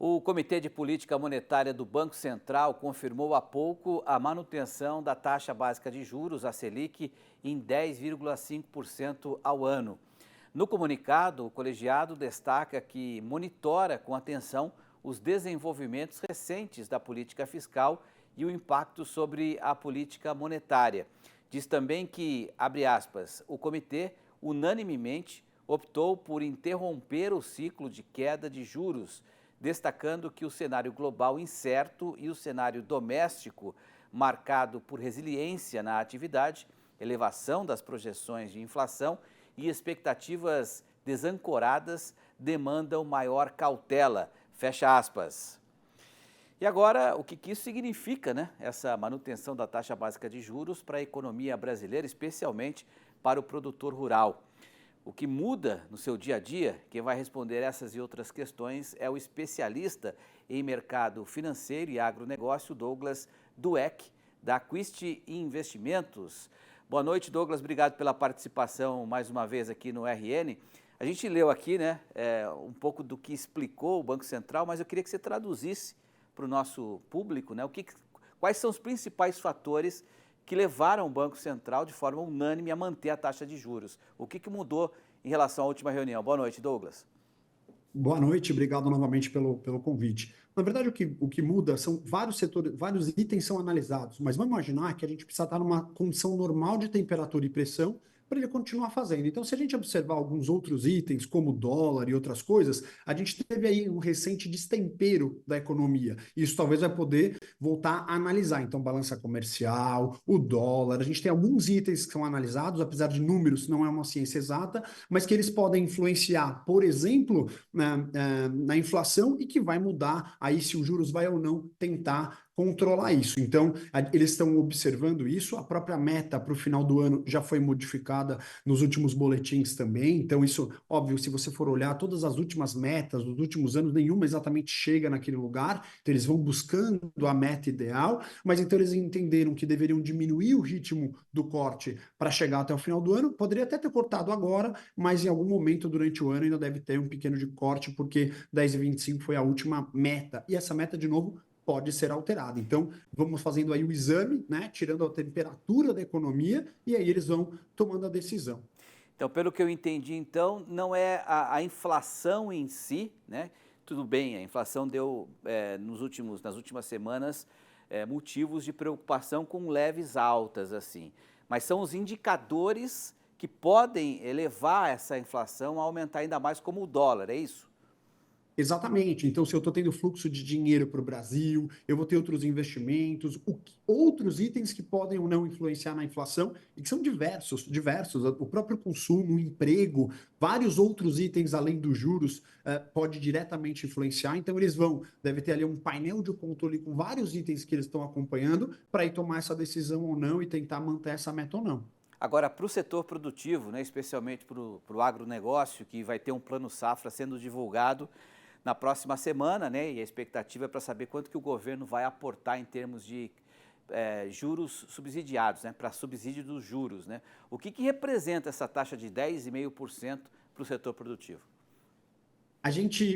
O Comitê de Política Monetária do Banco Central confirmou há pouco a manutenção da taxa básica de juros, a Selic, em 10,5% ao ano. No comunicado, o colegiado destaca que monitora com atenção os desenvolvimentos recentes da política fiscal e o impacto sobre a política monetária. Diz também que, abre aspas, o comitê unanimemente optou por interromper o ciclo de queda de juros, destacando que o cenário global incerto e o cenário doméstico, marcado por resiliência na atividade, elevação das projeções de inflação e expectativas desancoradas, demandam maior cautela. Fecha aspas. E agora, o que isso significa, né? Essa manutenção da taxa básica de juros para a economia brasileira, especialmente para o produtor rural. O que muda no seu dia a dia, quem vai responder essas e outras questões é o especialista em mercado financeiro e agronegócio, Douglas Dueck, da Quist Investimentos. Boa noite, Douglas, obrigado pela participação mais uma vez aqui no RN. A gente leu aqui, né, um pouco do que explicou o Banco Central, mas eu queria que você traduzisse para o nosso público, né, quais são os principais fatores que levaram o Banco Central de forma unânime a manter a taxa de juros. O que mudou em relação à última reunião? Boa noite, Douglas. Boa noite, obrigado novamente pelo convite. Na verdade, o que muda são vários setores, vários itens são analisados, mas vamos imaginar que a gente precisa estar numa condição normal de temperatura e pressão para ele continuar fazendo. Então, se a gente observar alguns outros itens, como o dólar e outras coisas, a gente teve aí um recente destempero da economia. Isso talvez vai poder voltar a analisar. Então, balança comercial, o dólar, a gente tem alguns itens que são analisados, apesar de números, não é uma ciência exata, mas que eles podem influenciar, por exemplo, na inflação e que vai mudar aí se os juros vai ou não tentar controlar isso. Então, eles estão observando isso, a própria meta para o final do ano já foi modificada nos últimos boletins também, então isso, óbvio, se você for olhar todas as últimas metas dos últimos anos, nenhuma exatamente chega naquele lugar, então eles vão buscando a meta ideal, mas então eles entenderam que deveriam diminuir o ritmo do corte para chegar até o final do ano, poderia até ter cortado agora, mas em algum momento durante o ano ainda deve ter um pequeno de corte, porque 10,25 foi a última meta, e essa meta, de novo, pode ser alterada. Então, vamos fazendo aí o exame, né, tirando a temperatura da economia, e aí eles vão tomando a decisão. Então, pelo que eu entendi, então, não é a inflação em si, né? Tudo bem, a inflação deu, nas últimas semanas, motivos de preocupação com leves altas, assim. Mas são os indicadores que podem elevar essa inflação a aumentar ainda mais, como o dólar, é isso? Exatamente. Então, se eu estou tendo fluxo de dinheiro para o Brasil, eu vou ter outros investimentos, outros itens que podem ou não influenciar na inflação, e que são diversos, diversos. O próprio consumo, o emprego, vários outros itens além dos juros, pode diretamente influenciar. Então, deve ter ali um painel de controle com vários itens que eles estão acompanhando para ir tomar essa decisão ou não e tentar manter essa meta ou não. Agora, para o setor produtivo, né, especialmente para o agronegócio, que vai ter um plano safra sendo divulgado na próxima semana, né, e a expectativa é para saber quanto que o governo vai aportar em termos de juros subsidiados, né, para subsídio dos juros. Né. O que representa essa taxa de 10,5% para o setor produtivo?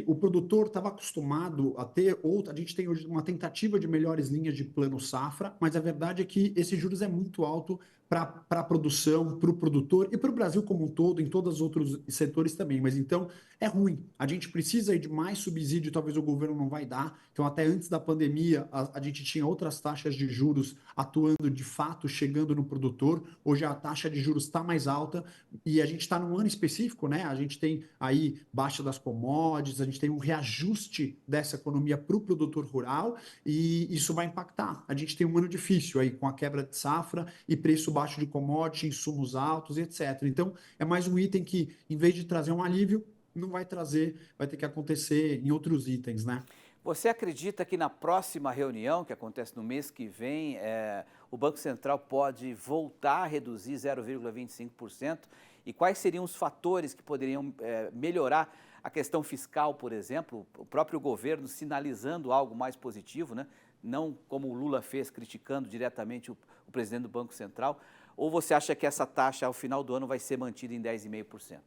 O produtor estava acostumado a ter outra, a gente tem hoje uma tentativa de melhores linhas de plano safra, mas a verdade é que esse juros é muito alto para a produção, para o produtor e para o Brasil como um todo, em todos os outros setores também. Mas então é ruim. A gente precisa aí de mais subsídio, talvez o governo não vai dar. Então, até antes da pandemia, a gente tinha outras taxas de juros atuando de fato, chegando no produtor. Hoje a taxa de juros está mais alta e a gente está num ano específico, né? A gente tem aí baixa das commodities, a gente tem um reajuste dessa economia para o produtor rural e isso vai impactar. A gente tem um ano difícil aí com a quebra de safra e preço baixo de commodity, insumos altos, etc. Então, é mais um item que, em vez de trazer um alívio, não vai trazer, vai ter que acontecer em outros itens, né? Você acredita que na próxima reunião, que acontece no mês que vem, o Banco Central pode voltar a reduzir 0,25%? E quais seriam os fatores que poderiam melhorar a questão fiscal, por exemplo? O próprio governo sinalizando algo mais positivo, né? Não como o Lula fez, criticando diretamente o presidente do Banco Central. Ou você acha que essa taxa, ao final do ano, vai ser mantida em 10,5%?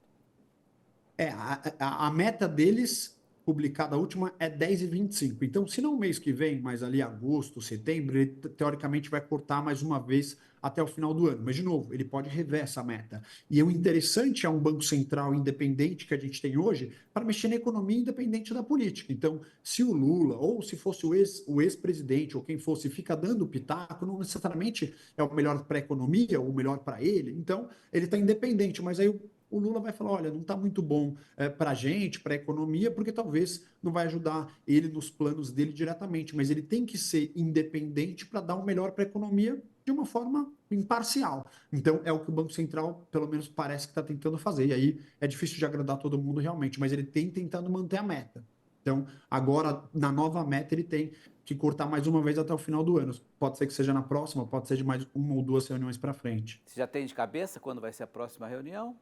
A meta deles publicada a última é 10,25. Então, se não o mês que vem, mas ali agosto, setembro, ele teoricamente vai cortar mais uma vez até o final do ano. Mas, de novo, ele pode rever essa meta. E o interessante é um Banco Central independente que a gente tem hoje para mexer na economia independente da política. Então, se o Lula, ou se fosse o ex-presidente, ou quem fosse, fica dando pitaco, não necessariamente é o melhor para a economia, ou o melhor para ele. Então, ele está independente, mas aí o Lula vai falar, olha, não está muito bom para a gente, para a economia, porque talvez não vai ajudar ele nos planos dele diretamente, mas ele tem que ser independente para dar o melhor para a economia de uma forma imparcial. Então, é o que o Banco Central, pelo menos, parece que está tentando fazer. E aí é difícil de agradar todo mundo realmente, mas ele tem tentado manter a meta. Então, agora, na nova meta, ele tem que cortar mais uma vez até o final do ano. Pode ser que seja na próxima, pode ser de mais uma ou duas reuniões para frente. Você já tem de cabeça quando vai ser a próxima reunião?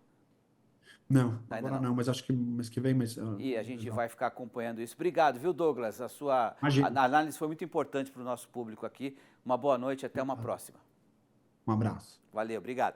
Não, Ainda agora não. não, mas acho que mês que vem, mas. E a gente vai ficar acompanhando isso. Obrigado, viu, Douglas? A sua Imagina. análise foi muito importante para o nosso público aqui. Uma boa noite, até uma próxima. Um abraço. Valeu, obrigado.